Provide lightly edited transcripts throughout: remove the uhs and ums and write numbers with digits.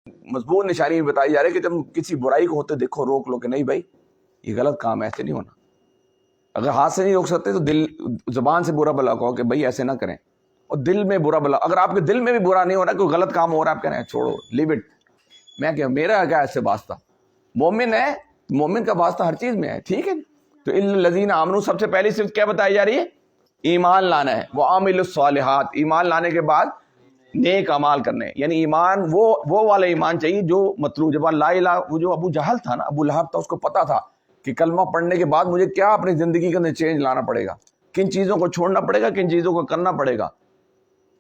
مضبوط نشانی بتائی جا رہی ہے کہ جب کسی برائی کو ہوتے دیکھو روک لو کہ نہیں بھائی یہ غلط کام ہے، ایسے نہیں ہونا. اگر ہاتھ سے نہیں روک سکتے تو دل زبان سے برا بلا کہو کہ بھائی ایسے نہ کریں، اور دل میں برا بلا. اگر آپ کے دل میں بھی برا نہیں ہو رہا، کوئی غلط کام ہو رہا ہے، آپ کہہ رہے ہیں چھوڑو لیو اٹ، میں کہ میرا کیا ایسے واسطہ. مومن ہے، مومن کا واسطہ ہر چیز میں ہے، ٹھیک ہے. تو الذین آمنوا سب سے پہلی صرف کیا بتائی جا رہی ہے؟ ایمان لانا ہے. وعاملوا الصالحات، ایمان لانے کے بعد نیک اعمال کرنے. یعنی ایمان وہ والا ایمان چاہیے جو مطلوب. جب لا الہ، وہ جو ابو جہل تھا نا، ابو لہب تھا، اس کو پتا تھا کہ کلمہ پڑھنے کے بعد مجھے کیا اپنی زندگی کے اندر چینج لانا پڑے گا، کن چیزوں کو چھوڑنا پڑے گا، کن چیزوں کو کرنا پڑے گا.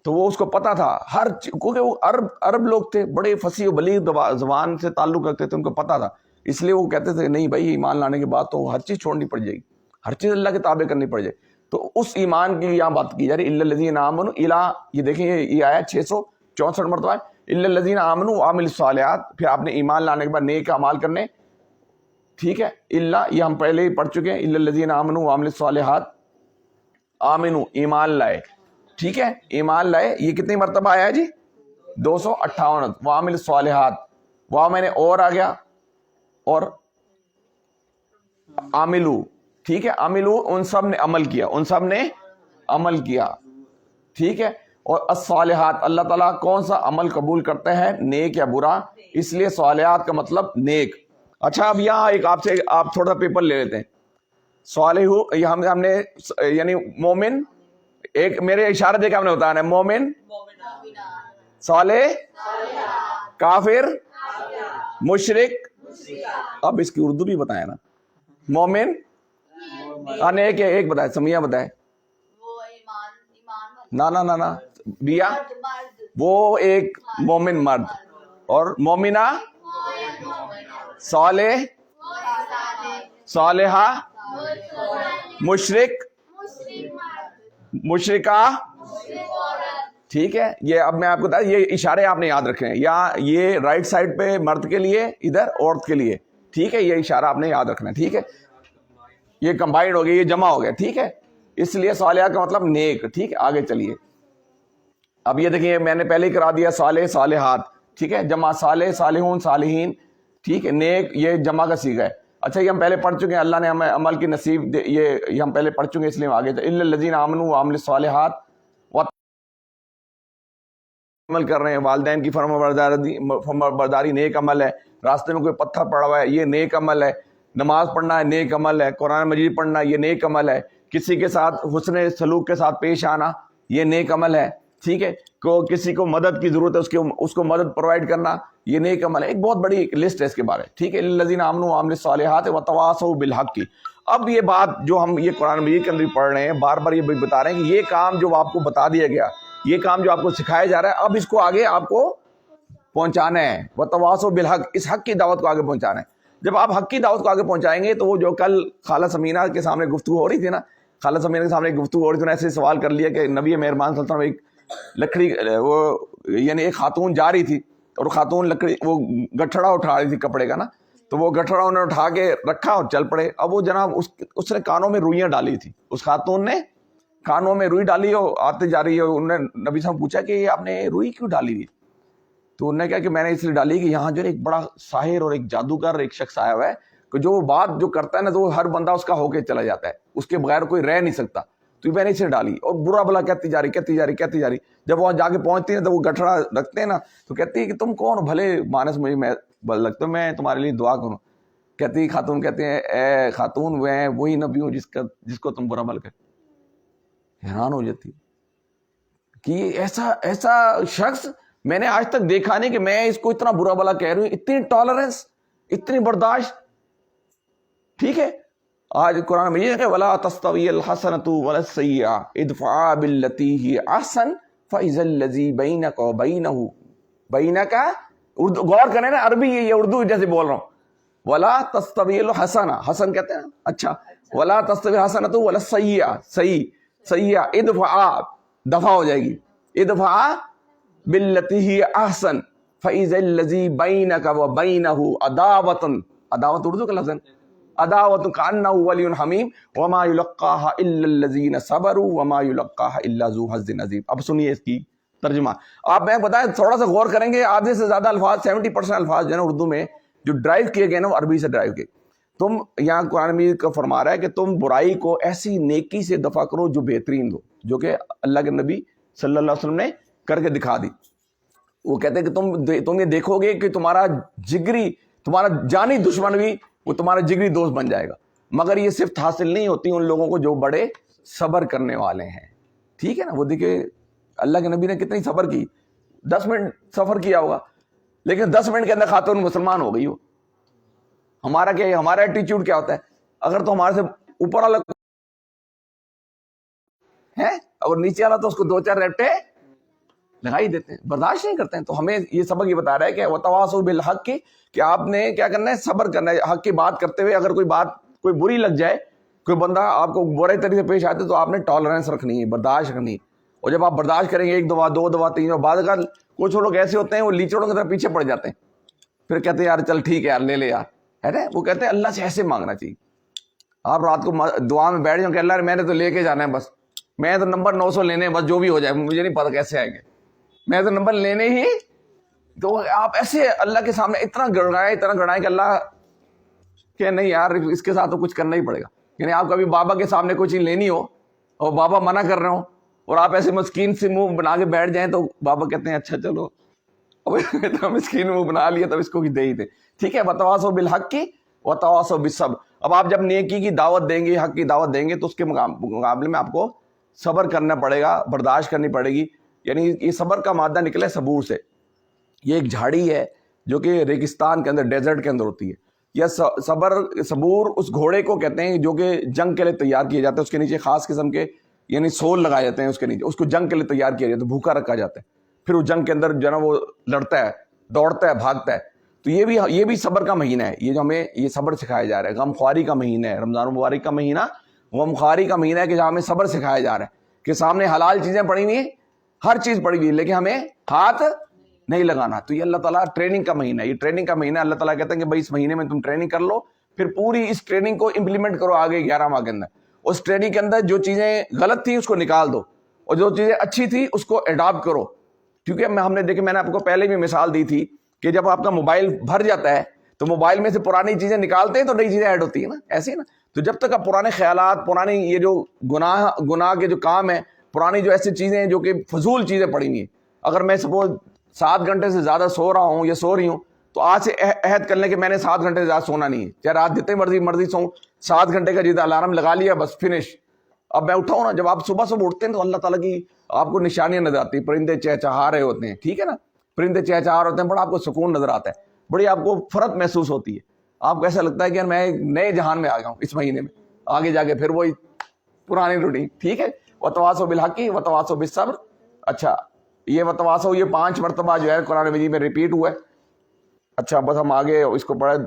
تو وہ اس کو پتا تھا کیونکہ وہ عرب لوگ تھے، بڑے فصیح و بلیغ زبان سے تعلق رکھتے تھے، ان کو پتا تھا. اس لیے وہ کہتے تھے نہیں بھائی ایمان لانے کے بعد تو ہر چیز چھوڑنی پڑ جائے گی، ہر چیز اللہ کے تابع کرنی پڑ جائے. تو اس ایمان کی یہاں بات کی جا رہی الا الذین آمنوا الا، یہ دیکھیں یہ آیت 664 مرتبہ ہے الا الذین آمنوا وعملوا الصالحات. پھر آپ نے ایمان لانے کے بعد نیک اعمال کرنے، ٹھیک ہے. اللہ یہ ہم پہلے ہی پڑھ چکے ہیں، الا الذین آمنوا وعملوا الصالحات. آمنو ایمان لائے، ٹھیک ہے، ایمان لائے. یہ کتنی مرتبہ آیا ہے جی؟ 258. وعملوا الصالحات، واہ میں نے اور آ گیا، اور عاملو، ٹھیک ہے. عاملو ان سب نے عمل کیا، ان سب نے عمل کیا، ٹھیک ہے. اور الصالحات، اللہ تعالیٰ کون سا عمل قبول کرتے ہیں، نیک یا برا، اس لیے صالحات کا مطلب نیک. اچھا اب یہاں ایک آپ سے آپ تھوڑا پیپر لے لیتے ہیں. صالح ہم نے یعنی مومن، ایک میرے اشارے دے کے ہم نے بتایا مومن، صالح، کافر، مشرک. اب اس کی اردو بھی بتائیں نا. مومن ایک بتائے، سمیہ بتائے. نا بیا، وہ ایک مومن مرد، اور مومنہ، صالح، صالحہ، مشرک، مشرکہ، ٹھیک ہے. یہ اب میں آپ کو بتا، یہ اشارے آپ نے یاد رکھے ہیں، یا یہ رائٹ سائڈ پہ مرد کے لیے، ادھر عورت کے لیے، ٹھیک ہے. یہ اشارہ آپ نے یاد رکھنا ہے، ٹھیک ہے. یہ کمبائنڈ ہو گیا، یہ جمع ہو گیا، ٹھیک ہے. اس لیے صالحہ کا مطلب نیک، ٹھیک ہے. آگے چلیے. اب یہ دیکھیں میں نے پہلے ہی کرا دیا صالح، صالحات، ٹھیک ہے. جمع صالح، صالحون، صالحین، ٹھیک ہے. نیک یہ جمع کا صیغہ ہے. اچھا یہ ہم پہلے پڑھ چکے ہیں، اللہ نے ہمیں عمل کی نصیب یہ ہم پہلے پڑھ چکے ہیں، اس لیے ہم آگے الا الذین آمنوا وعملوا الصالحات، عمل کر رہے ہیں. والدین کی فرمانبرداری نیک عمل ہے. راستے میں کوئی پتھر پڑا ہوا ہے، یہ نیک عمل ہے. نماز پڑھنا ہے، نیک عمل ہے. قرآن مجید پڑھنا، یہ نیک عمل ہے. کسی کے ساتھ حسن سلوک کے ساتھ پیش آنا، یہ نیک عمل ہے، ٹھیک ہے. کسی کو مدد کی ضرورت ہے، اس کو مدد پرووائڈ کرنا، یہ نیک عمل ہے. ایک بہت بڑی لسٹ ہے اس کے بارے، ٹھیک ہے. الذین آمنوا وعملوا الصالحات وتواصوا بالحق کی. اب یہ بات جو ہم یہ قرآن مجید کے اندر پڑھ رہے ہیں، بار بار یہ بتا رہے ہیں کہ یہ کام جو آپ کو بتا دیا گیا، یہ کام جو آپ کو سکھایا جا رہا ہے، اب اس کو آگے آپ کو پہنچانا ہے. وتواصوا بالحق، اس حق کی دعوت کو آگے پہنچانا ہے. جب آپ حق کی دعوت کو آگے پہنچائیں گے تو وہ جو کل خالہ سمینہ کے سامنے گفتگو ہو رہی تھی نا، خالہ سمینہ کے سامنے گفتگو ہو رہی تھی نا، ایسے سوال کر لیا کہ نبی مہربان صلی اللہ علیہ وسلم ایک لکڑی، وہ یعنی ایک خاتون جا رہی تھی، اور خاتون لکڑی وہ گٹھڑا اٹھا رہی تھی کپڑے کا نا، تو وہ گٹھڑا انہوں نے اٹھا کے رکھا اور چل پڑے. اب وہ جناب اس نے کانوں میں روئیاں ڈالی تھی، اس خاتون نے کانوں میں روئی ڈالی، اور آتے جا رہی ہے. انہوں نے نبی صاحب پوچھا کہ آپ نے روئی کیوں ڈالی تھی؟ تو انہوں نے کہا کہ میں نے اس لیے ڈالی کہ یہاں جو ایک بڑا ساحر اور ایک جادوگر ایک شخص آیا ہوا ہے کہ جو بات جو کرتا ہے نا تو ہر بندہ اس کا ہو کے چلا جاتا ہے، اس کے بغیر کوئی رہ نہیں سکتا. تو میں نے اسے ڈالی، اور برا بلا کہتی جا رہی. جب وہاں جا کے پہنچتی ہے تو وہ گٹھڑا رکھتے ہیں نا، تو کہتی ہے کہ تم کون ہو؟ بھلے مانس مجھے میں لگتا ہوں میں تمہارے لیے دعا کروں. کہتی خاتون کہتے ہیں اے خاتون میں وہی نبی ہوں جس کو تم برا بلا کہتے. حیران ہو جاتی کہ ایسا شخص میں نے آج تک دیکھا نہیں کہ میں اس کو اتنا برا بلا کہہ رہی ہوں. اتنی ٹالرنس، اتنی برداشت، ٹھیک ہے. آج قرآن میں یہ ہے کہ وَلَا تَسْتَوِيَ الْحَسَنَةُ وَلَا السَّيِّئَةُ ادْفَعْ بِالَّتِي هِيَ أَحْسَنُ فَإِذَا الَّذِي بَيْنَكَ وَبَيْنَهُ. اردو غور کریں نا، عربی یہ اردو جیسے بول رہا ہوں. وَلَا تَسْتَوِيَ الْحَسَنَةُ، حسن کہتے ہیں اچھا. وَلَا تَسْتَوِيَ الْحَسَنَةُ وَلَا السَّيِّئَةُ، سیئہ ادفع دفع ہو جائے گی. ادفع باللتی ہی احسن فَإِذَا الَّذِي بَيْنَكَ وَبَيْنَهُ عَدَاوَةٌ، عداوت اردو کا لفظ ہے، عداوۃ کأنہ ولی حمیم وما یلقاها الا الذین صبروا وما یلقاها الا ذو حظ عظیم. اب سنیے اس کی ترجمہ. آپ میں بتائیں تھوڑا سا غور کریں گے, آدھے سے زیادہ الفاظ 70% الفاظ جو ہے نا اردو میں جو ڈرائیو کیے گئے نا وہ عربی سے ڈرائیو کیے. تم یہاں قرآن مجید کا فرما رہا ہے کہ تم برائی کو ایسی نیکی سے دفع کرو جو بہترین ہو, جو کہ اللہ کے نبی صلی اللہ علیہ وسلم نے کر کے دکھا دی. وہ کہتے ہیں کہ تم یہ دیکھو گے کہ تمہارا جانی دشمن بھی وہ تمہارا جگری دوست بن جائے گا, مگر یہ صرف حاصل نہیں ہوتی ان لوگوں کو جو بڑے صبر کرنے والے ہیں. ٹھیک ہے نا. وہ دیکھیں اللہ کے نبی نے کتنی صبر کی, 10 منٹ سفر کیا ہوگا, لیکن 10 منٹ کے اندر خاتون مسلمان ہو گئی ہو. ہمارا کیا ہے, ہمارا ایٹیچیوڈ کیا ہوتا ہے, اگر تو ہمارے سے اوپر والا ہے اور نیچے والا تو اس کو 2-4 ریپٹے لگائی دیتے ہیں, برداشت نہیں کرتے ہیں. تو ہمیں یہ سبق یہ بتا رہا ہے کہ وتواصوا بالحق کی, کہ آپ نے کیا کرنا ہے, صبر کرنا ہے. حق کی بات کرتے ہوئے اگر کوئی بری لگ جائے, کوئی بندہ آپ کو برے طریقے سے پیش آتے تو آپ نے ٹالرنس رکھنی ہے, برداشت رکھنی ہے. اور جب آپ برداشت کریں گے 1 دفعہ 2 دفعہ 3 دفعہ, بعد کا کچھ لوگ ایسے ہوتے ہیں وہ لیچڑوں کی طرح پیچھے پڑ جاتے ہیں, پھر کہتے ہیں یار چل ٹھیک ہے یار لے لے یار, ہے نا. وہ کہتے ہیں اللہ سے ایسے مانگنا چاہیے. آپ رات کو دعا میں بیٹھ جاؤ کہ اللہ میں نے تو لے کے جانا ہے, بس میں تو نمبر 900 لینے, بس جو بھی ہو جائے مجھے نہیں پتا کیسے آئیں گے, میں تو نمبر لینے ہی. تو آپ ایسے اللہ کے سامنے اتنا گڑائیں کہ اللہ کہ نہیں یار اس کے ساتھ تو کچھ کرنا ہی پڑے گا. یعنی آپ کبھی بابا کے سامنے کوئی چیز لینی ہو اور بابا منع کر رہے ہو اور آپ ایسے مسکین سے منہ بنا کے بیٹھ جائیں تو بابا کہتے ہیں اچھا چلو اب مسکین منہ بنا لیا تب اس کو دے ہی دے. ٹھیک ہے, وتواصوا بالحق کی وتواصوا بالصبر. اب آپ جب نیکی کی دعوت دیں گے, حق کی دعوت دیں گے, تو اس کے مقابلے میں آپ کو صبر کرنا پڑے گا, برداشت کرنی پڑے گی. یعنی یہ صبر کا مادہ نکلے صبور سے. یہ ایک جھاڑی ہے جو کہ ریگستان کے اندر, ڈیزرٹ کے اندر ہوتی ہے. یا صبور اس گھوڑے کو کہتے ہیں جو کہ جنگ کے لیے تیار کیا جاتا ہے. اس کے نیچے خاص قسم کے یعنی سول لگائے جاتے ہیں اس کے نیچے, اس کو جنگ کے لیے تیار کیا جاتا ہے, بھوکا رکھا جاتا ہے, پھر وہ جنگ کے اندر جو ہے نا وہ لڑتا ہے, دوڑتا ہے, بھاگتا ہے. تو یہ بھی صبر کا مہینہ ہے. یہ جو ہمیں یہ صبر سکھایا جا رہا ہے, غم خواری کا مہینہ ہے. رمضان المبارک کا مہینہ غم خواری کا مہینہ ہے کہ جہاں ہمیں صبر سکھایا جا رہا ہے کہ سامنے حلال چیزیں پڑی ہوئی ہیں, ہر چیز پڑی ہوئی ہے, لیکن ہمیں ہاتھ نہیں لگانا. تو یہ اللہ تعالیٰ ٹریننگ کا مہینہ ہے, یہ ٹریننگ کا مہینہ. اللہ تعالیٰ کہتے ہیں کہ بھائی اس مہینے میں تم ٹریننگ کر لو, پھر پوری اس ٹریننگ کو امپلیمنٹ کرو آگے 11 ماہ کے اندر. اس ٹریننگ کے اندر جو چیزیں غلط تھی اس کو نکال دو اور جو چیزیں اچھی تھی اس کو اڈاپٹ کرو. کیونکہ ہم نے دیکھے, میں نے آپ کو پہلے بھی مثال دی تھی کہ جب آپ کا موبائل بھر جاتا ہے تو موبائل میں سے پرانی چیزیں نکالتے ہیں تو نئی چیزیں ایڈ ہوتی ہیں نا, ایسے ہی نا. تو جب تک آپ پرانے خیالات, پرانی یہ جو گناہ کے جو کام ہے, پرانی جو ایسی چیزیں جو کہ فضول چیزیں پڑی ہوئی ہیں, اگر میں سپوز 7 گھنٹے سے زیادہ سو رہا ہوں یا سو رہی ہوں تو آج سے عہد کر لیں کہ میں نے 7 گھنٹے سے زیادہ سونا نہیں ہے, چاہے رات جتنے مرضی سوؤں, 7 گھنٹے کا جتنا الارم لگا لیا بس فنش. اب میں اٹھاؤں نا, جب آپ صبح اٹھتے ہیں تو اللہ تعالیٰ کی آپ کو نشانیاں نظر آتی ہیں, پرندے چہچہا رہے ہوتے ہیں, ٹھیک ہے نا, پرندے چہچہا رہے ہوتے ہیں, بڑا آپ کو سکون نظر آتا ہے, بڑی آپ کو فرق محسوس ہوتی ہے. آپ کو ایسا لگتا ہے کہ یار میں نئے جہان میں آ گیا ہوں اس مہینے میں, آگے جا کے پھر وہی پرانی روٹین. ٹھیک ہے, وتواصوا بالحق وتواصوا بالصبر. اچھا, یہ وتواصوا یہ 5 مرتبہ جو ہے قرآن مجید میں ریپیٹ ہوا ہے. اچھا بس ہم آگے اس کو پڑھیں.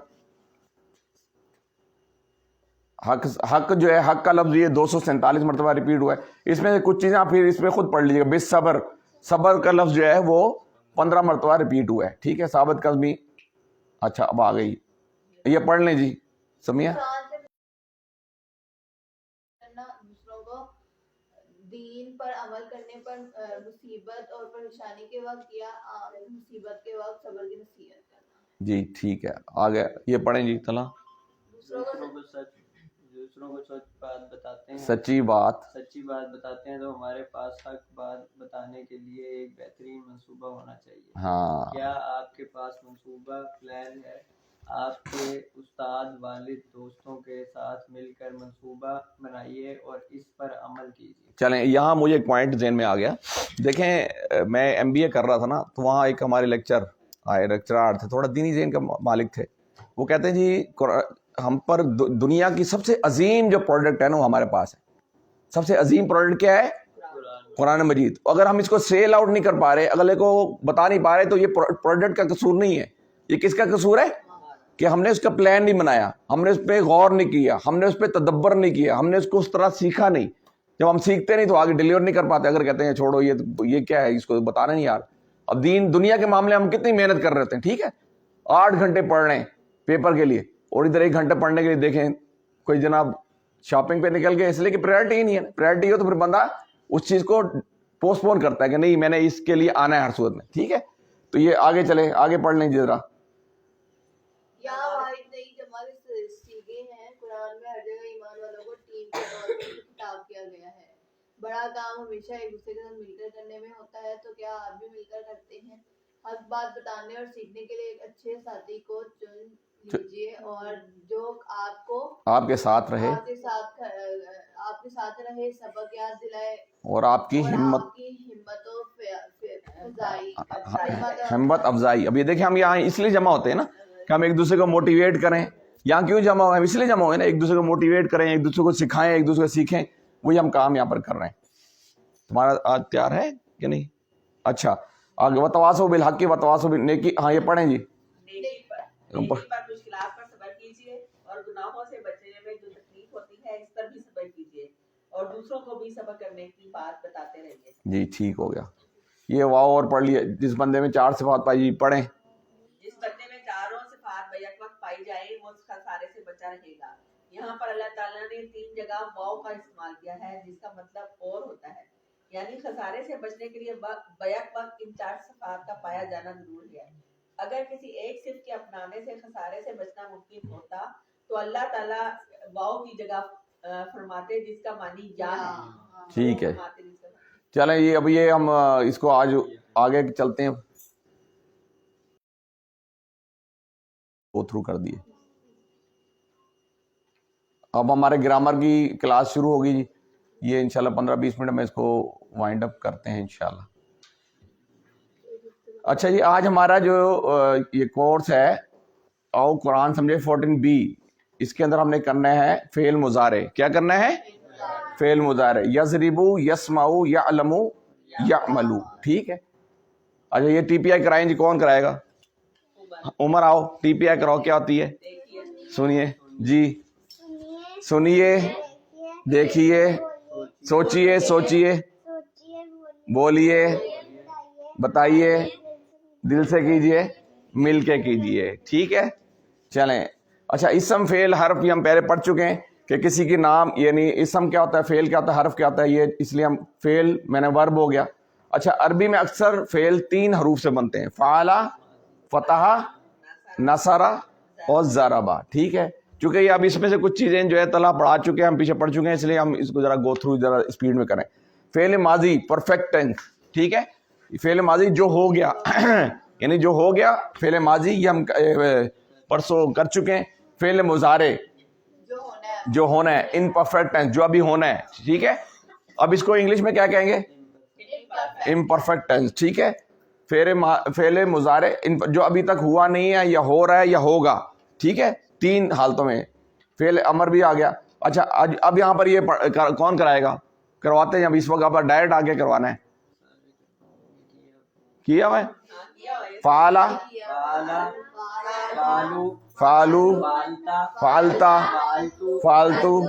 حق جو ہے, حق کا لفظ یہ 247 مرتبہ ریپیٹ ہوا ہے. اس میں سے کچھ چیزیں آپ پھر اس میں خود پڑھ لیجیے گا. بالصبر, صبر کا لفظ جو ہے وہ 15 مرتبہ ریپیٹ ہوا ہے. ٹھیک ہے, ثابت قدمی. اچھا اب آ گئی, یہ پڑھ لیں جی سمیہ. دین پر عمل کرنے پر مصیبت اور پریشانی کے وقت یا مصیبت کے وقت صبر کی نصیحت کرنا. جی ٹھیک ہے, آ گیا, یہ پڑھیں جی. تلا دوسروں کو سچ بات بتاتے ہیں, سچی بات بتاتے ہیں تو ہمارے پاس حق بات بتانے کے لیے ایک بہترین منصوبہ ہونا چاہیے. ہاں, کیا آپ کے پاس منصوبہ پلان ہے؟ آپ کے استاد, والد, دوستوں کے ساتھ مل کر منصوبہ بنائیے اور اس پر عمل کیجیے. چلیں یہاں مجھے ایک پوائنٹ ذہن میں آ گیا. دیکھیں میں MBA کر رہا تھا نا, تو وہاں ایک ہمارے لیکچرار تھے, تھوڑا دینی ذہن کا مالک تھے. وہ کہتے ہیں جی ہم پر دنیا کی سب سے عظیم جو پروڈکٹ ہے نا وہ ہمارے پاس ہے. سب سے عظیم پروڈکٹ کیا ہے؟ قرآن مجید. اگر ہم اس کو سیل آؤٹ نہیں کر پا رہے, اگلے کو بتا نہیں پا رہے, تو یہ پروڈکٹ کا قصور نہیں ہے, یہ کس کا قصور ہے؟ کہ ہم نے اس کا پلان نہیں بنایا, ہم نے اس پہ غور نہیں کیا, ہم نے اس پہ تدبر نہیں کیا, ہم نے اس کو اس طرح سیکھا نہیں. جب ہم سیکھتے نہیں تو آگے ڈیلیور نہیں کر پاتے. اگر کہتے ہیں چھوڑو یہ کیا ہے, اس کو بتانا نہیں یار. اب دنیا کے معاملے ہم کتنی محنت کر رہے تھے, ٹھیک ہے, 8 گھنٹے پڑھ رہے ہیں پیپر کے لیے, اور ادھر 1 گھنٹہ پڑھنے کے لیے دیکھیں کوئی جناب شاپنگ پہ نکل گئے, اس لیے کہ پریورٹی ہی نہیں ہے. پریورٹی ہو تو پھر بندہ اس چیز کو پوسٹ پون کرتا ہے کہ نہیں میں نے اس کے لیے آنا ہے ہر صورت میں. ٹھیک ہے, تو یہ آگے چلے, آگے پڑھ لیں ذرا. یا واحد نئی جمع سیگے ہیں. قرآن میں ہر جگہ ایمان والوں کو ٹیم کے طور پر خطاب کیا گیا ہے. بڑا کام ہمیشہ ایک دوسرے کے ساتھ مل کر کرنے میں ہوتا ہے, تو کیا آپ بھی مل کر کرتے ہیں؟ حق بات بتانے اور سیکھنے کے لیے ایک اچھے ساتھی کو چن لیجیے, اور جو آپ کو آپ کے ساتھ رہے, آپ کے ساتھ رہے, سبق یاد دلائے, اور آپ کی ہمت افزائی. اب یہ دیکھیں ہم یہاں اس لیے جمع ہوتے ہیں نا کہ ہم ایک دوسرے کو موٹیویٹ کریں. یہاں کیوں جمع ہوئے؟ ہم اس لیے جمع ہوئے نا, ایک دوسرے کو موٹیویٹ کریں, ایک دوسرے کو سکھائیں, ایک دوسرے کو سیکھیں. وہی ہم کام یہاں پر کر رہے ہیں. تمہارا آج تیار ہے کہ نہیں؟ اچھا آگے, وتواصوا بالحق وتواصوا بالنیکی. ہاں یہ پڑھیں جی. نیکی پر مشکلات پر صبر کیجیے, اور گناہوں سے بچنے میں جو تکلیف ہوتی ہے اس پر بھی صبر کیجیے, اور دوسروں کو بھی صبر کرنے کی بات بتاتے رہیے. جی ٹھیک ہو گیا. یہ واو اور پڑھ لیے. جس بندے میں 4 صفات پائی, جی پڑھیں. جس بندے میں چاروں صفات بیک وقت پائی جائے وہ خسارے سے بچا رہے گا. یہاں پر اللہ تعالیٰ نے 3 جگہ واو کا استعمال کیا ہے جس کا مطلب اور ہوتا ہے, یعنی خسارے سے بچنے کے لیے بیک وقت ان 4 صفات کا پایا جانا ضروری ہے. اگر کسی ایک صفت کے اپنانے سے خسارے سے بچنا ممکن ہوتا تو اللہ تعالیٰ واو کی جگہ فرماتے جس کا معنی یا ہے. ٹھیک ہے چلیں, یہ اب یہ ہم اس کو آج آگے چلتے ہیں. گو تھرو کر دیے. اب ہمارے گرامر کی کلاس شروع ہوگی جی. یہ انشاءاللہ 15-20 منٹ میں اس کو وائنڈ اپ کرتے ہیں انشاءاللہ. اچھا جی, آج ہمارا جو یہ کورس ہے او قرآن سمجھے 14B, اس کے اندر ہم نے کرنا ہے فعل مضارع. کیا کرنا ہے؟ فعل مضارع. یضربو, یسمعو, یعلمو, یعملو. ٹھیک ہے. اچھا یہ ٹی پی آئی کرائیں جی, کون کرائے گا؟ عمر آؤ ٹی پی آئی کراؤ. کیا ہوتی ہے؟ سنیے جی, سنیے, دیکھیے, سوچیے, بولیے, بتائیے, دل سے کیجئے, مل کے کیجئے. ٹھیک ہے چلیں. اچھا اسم فعل حرف یہ ہم پہلے پڑھ چکے ہیں کہ کسی کی نام, یعنی اسم کیا ہوتا ہے, فعل کیا ہوتا ہے, حرف کیا ہوتا ہے. یہ اس لیے ہم فعل میں نے ورب ہو گیا. اچھا عربی میں اکثر فعل 3 حروف سے بنتے ہیں, فعل, فتح, نصر اور ضربہ. ٹھیک ہے, چونکہ یہ اب اس میں سے کچھ چیزیں جو ہے طلحہ پڑھا چکے ہیں, ہم پیچھے پڑھ چکے ہیں, اس لیے ہم اس کو ذرا گو تھرو ذرا اسپیڈ میں کریں. فعل ماضی پرفیکٹ ٹینس. ٹھیک ہے, فعل ماضی جو ہو گیا یعنی جو ہو گیا فعل ماضی, یہ ہم پرسوں کر چکے ہیں. فعل مضارع جو ہونا ہے, ان پرفیکٹ ٹینس جو ابھی ہونا ہے. ٹھیک ہے, اب اس کو انگلش میں کیا کہیں گے؟ Imperfect tense. ٹھیک ہے, فعل مضارع جو ابھی تک ہوا نہیں ہے, یا ہو رہا ہے, یا ہوگا. ٹھیک ہے, 3 حالتوں میں. فعل امر بھی آ گیا. اچھا اب یہاں پر یہ کون کرائے گا؟ کرواتے ہیں اب اس وقت, آپ ڈائریکٹ آگے کروانا ہے. کیا ہوا ہے فعلا, فعلو, فعلتا, فعلتو,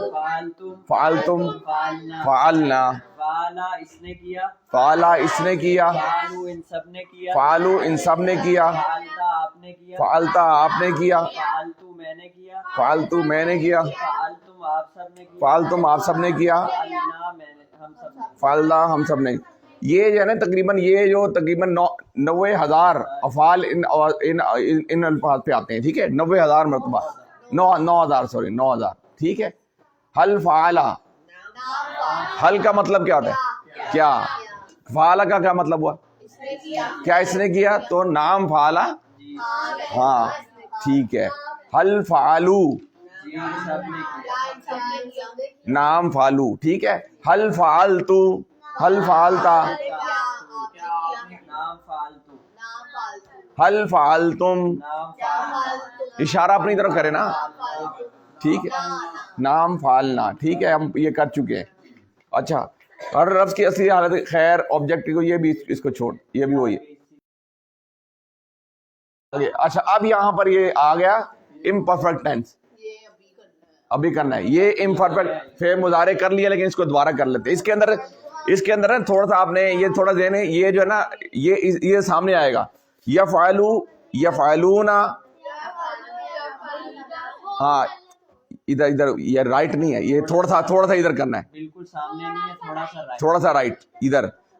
فعلتم, فعلنا. فعلا اس نے کیا, فعلا اس نے کیا, فعلو ان سب نے کیا, فعلو ان سب نے کیا, فعلتا آپ نے کیا, فعلتا آپ نے کیا, فعلتو میں نے کیا, فعلتو میں نے کیا, فعلتم آپ سب نے کیا, فعلتم آپ سب نے کیا, فعلنا میں نے ہم سب نے. فعلنا ہم سب نے. یہ جو ہے نا تقریباً یہ جو تقریباً 90,000 افعال ان الفاظ پہ آتے ہیں. ٹھیک ہے, 90,000 مرتبہ, 9,000. ٹھیک ہے, حل فعلا, حل کا مطلب کیا ہوتا ہے؟ کیا. فعلا کا کیا مطلب ہوا؟ کیا اس نے کیا, تو نام فعلا. ہاں ٹھیک ہے, حل فعلو, نام فعلو. ٹھیک ہے, حل فعلتو, حل فعلتا, نام فعلتو, حل فعلتم. نام فعلتو, اشارہ اپنی طرف کرے نا. ٹھیک ہے, نام فعلنا. ٹھیک ہے, ہم یہ کر چکے ہیں. اچھا, اور لفظ کی اصلی حالت خیر آبجیکٹ کو, یہ بھی اس کو چھوڑ, یہ بھی وہی ہے. اچھا اب یہاں پر یہ آ گیا امپرفیکٹ ٹینس. ابھی کرنا ہے یہ امپرفیکٹ فعل مضارع کر لیا, لیکن اس کو دوبارہ کر لیتے. اس کے اندر نا تھوڑا سا آپ نے یہ تھوڑا ذہن, یہ جو ہے نا یہ سامنے آئے گا, یفعلو, یفعلون. ہاں ادھر یہ رائٹ نہیں ہے, یہ تھوڑا سا ادھر کرنا ہے, بالکل سامنے نہیں ہے, تھوڑا سا رائٹ, تھوڑا سا رائٹ ادھر.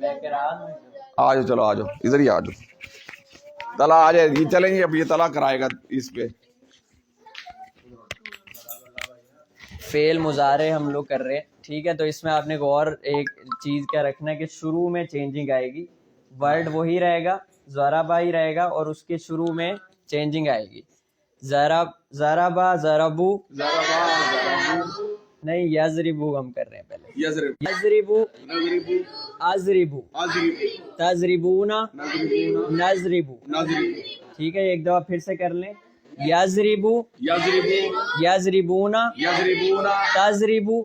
میں قرآن میں آ جاؤ، چلو آ جاؤ، ادھر ہی آ جاؤ، طلا آ جائے، یہ چلیں گے، اب یہ طلا کرائے گا اس پہ. فعل مضارع ہم لوگ کر رہے ہیں، ٹھیک ہے. تو اس میں آپ نے غور ایک چیز کیا رکھنا ہے کہ شروع میں چینجنگ آئے گی، ورڈ وہی رہے گا، ضربا ہی رہے گا، اور اس کے شروع میں چینجنگ آئے گی. ضربا ضربو نہیں، یضربو ہم کر رہے ہیں پہلے. یضربو اضربو تضربونا نضربو، ٹھیک ہے. ایک دفعہ پھر سے کر لیں. یضربو یضربونا تضربو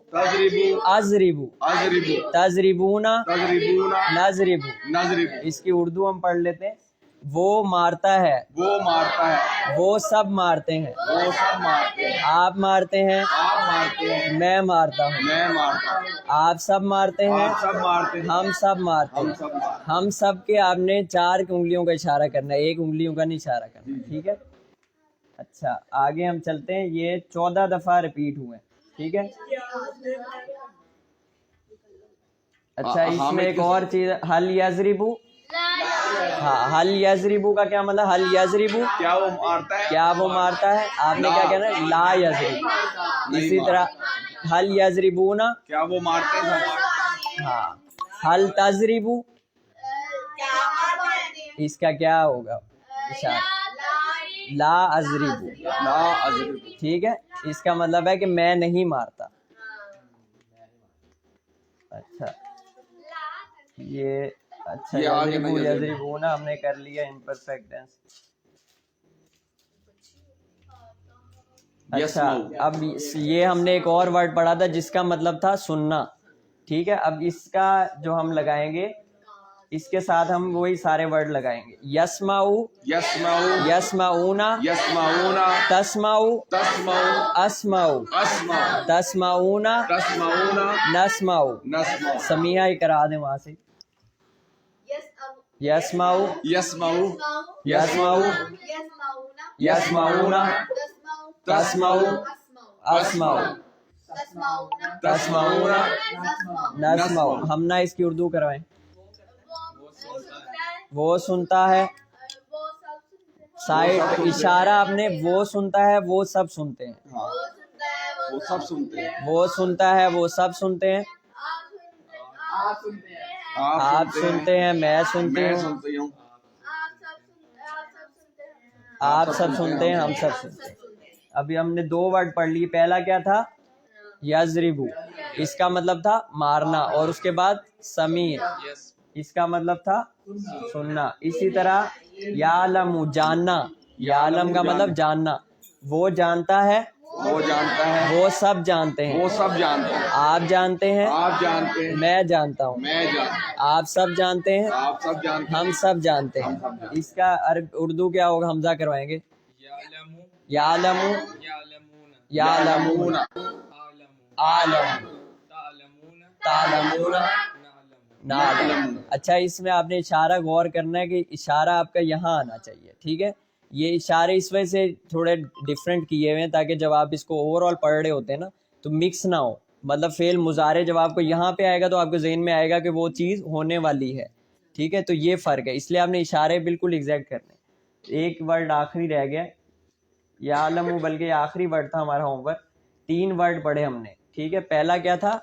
اضربو تضربونا نضربو. اس کی اردو ہم پڑھ لیتے ہیں. وہ مارتا ہے، وہ سب مارتے ہیں، آپ مارتے ہیں، میں مارتا ہوں، آپ سب مارتے ہیں، ہم سب مارتے ہیں. ہم سب کے آپ نے 4 انگلیوں کا اشارہ کرنا ہے، 1 انگلیوں کا نہیں اشارہ کرنا، ٹھیک ہے. اچھا آگے ہم چلتے ہیں. یہ 14 دفعہ ریپیٹ ہوئے، ٹھیک ہے. اچھا اس میں ایک اور چیز، حل یضربو. ہاں، حل یضربو کا کیا مطلب؟ حل یضربو کیا وہ مارتا ہے؟ آپ نے کیا کہنا ہے؟ لا یضربو. اسی طرح حل یضربونا کیا وہ مارتے ہیں؟ ہاں. حل تضربو اس کا کیا ہوگا اشارہ؟ لا اضربو، ٹھیک ہے. اس کا مطلب ہے کہ میں نہیں مارتا. اچھا یہ اچھا یضربو یضربونا ہم نے کر لیا امپرفیکٹ ٹینس. اچھا اب یہ ہم نے ایک اور ورڈ پڑھا تھا جس کا مطلب تھا سننا، ٹھیک ہے. اب اس کا جو ہم لگائیں گے، اس کے ساتھ ہم وہی سارے ورڈ لگائیں گے. یسمعو یسمعونا تسمعو اسمعو تسمعونا نسمعو. سمیعہ ہی کرا دیں وہاں سے. یسمعو یسمعو یسمعونا تسمعو اسمعو تسمعونا نسمعو. ہم نہ اس کی اردو کروائیں. وہ سنتا ہے، سائڈ اشارہ آپ نے، وہ سنتا ہے وہ سب سنتے ہیں، وہ سنتا ہے وہ سب سنتے ہیں، آپ سنتے ہیں میں سنتی ہوں، آپ سب سنتے ہیں ہم سب سنتے ہیں. ابھی ہم نے 2 ورڈ پڑھ لی. پہلا کیا تھا؟ یضربو، اس کا مطلب تھا مارنا، اور اس کے بعد سمیع، اس کا مطلب تھا سننا. اسی طرح یعلم جاننا، یعلم کا مطلب جاننا. وہ جانتا ہے، وہ سب جانتے ہیں، آپ جانتے ہیں، میں جانتا ہوں، آپ سب جانتے ہیں، ہم سب جانتے ہیں. اس کا اردو کیا ہوگا؟ حمزہ کروائیں گے. یعلم یعلمون عالم تعلمون نعلم. اچھا اس میں آپ نے اشارہ غور کرنا ہے کہ اشارہ آپ کا یہاں آنا چاہیے، ٹھیک ہے. یہ اشارے اس وجہ سے تھوڑے ڈفرینٹ کیے ہوئے ہیں تاکہ جب آپ اس کو اوور آل پڑھ رہے ہوتے ہیں نا تو مکس نہ ہو. مطلب فعل مضارع جب آپ کو یہاں پہ آئے گا تو آپ کے ذہن میں آئے گا کہ وہ چیز ہونے والی ہے، ٹھیک ہے. تو یہ فرق ہے، اس لیے آپ نے اشارے بالکل ایگزیکٹ کرنے. ایک ورڈ آخری رہ گیا یعلم، بلکہ یہ آخری ورڈ تھا ہمارا ہوم ورک. 3 ورڈ پڑھے ہم نے، ٹھیک ہے. پہلا کیا تھا؟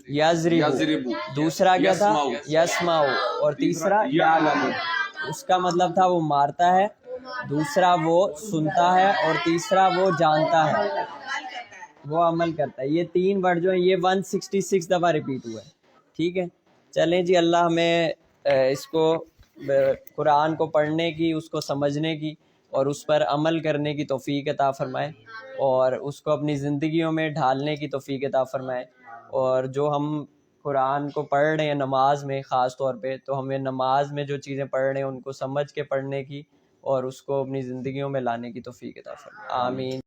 یضربو. دوسرا کیا تھا؟ یسمعو. اور تیسرا یعلم. اس کا مطلب تھا وہ مارتا ہے، دوسرا وہ سنتا ہے، اور تیسرا وہ جانتا ہے، وہ عمل کرتا ہے. یہ 3 ورڈ جو ہیں یہ 166 دفعہ ریپیٹ ہوا ہے، ٹھیک ہے. چلیں جی، اللہ ہمیں اس کو قرآن کو پڑھنے کی، اس کو سمجھنے کی اور اس پر عمل کرنے کی توفیق عطا فرمائے، اور اس کو اپنی زندگیوں میں ڈھالنے کی توفیق عطا فرمائے. اور جو ہم قرآن کو پڑھ رہے ہیں نماز میں خاص طور پہ، تو ہمیں نماز میں جو چیزیں پڑھ رہے ہیں ان کو سمجھ کے پڑھنے کی اور اس کو اپنی زندگیوں میں لانے کی توفیق عطا فرمائے. آمین.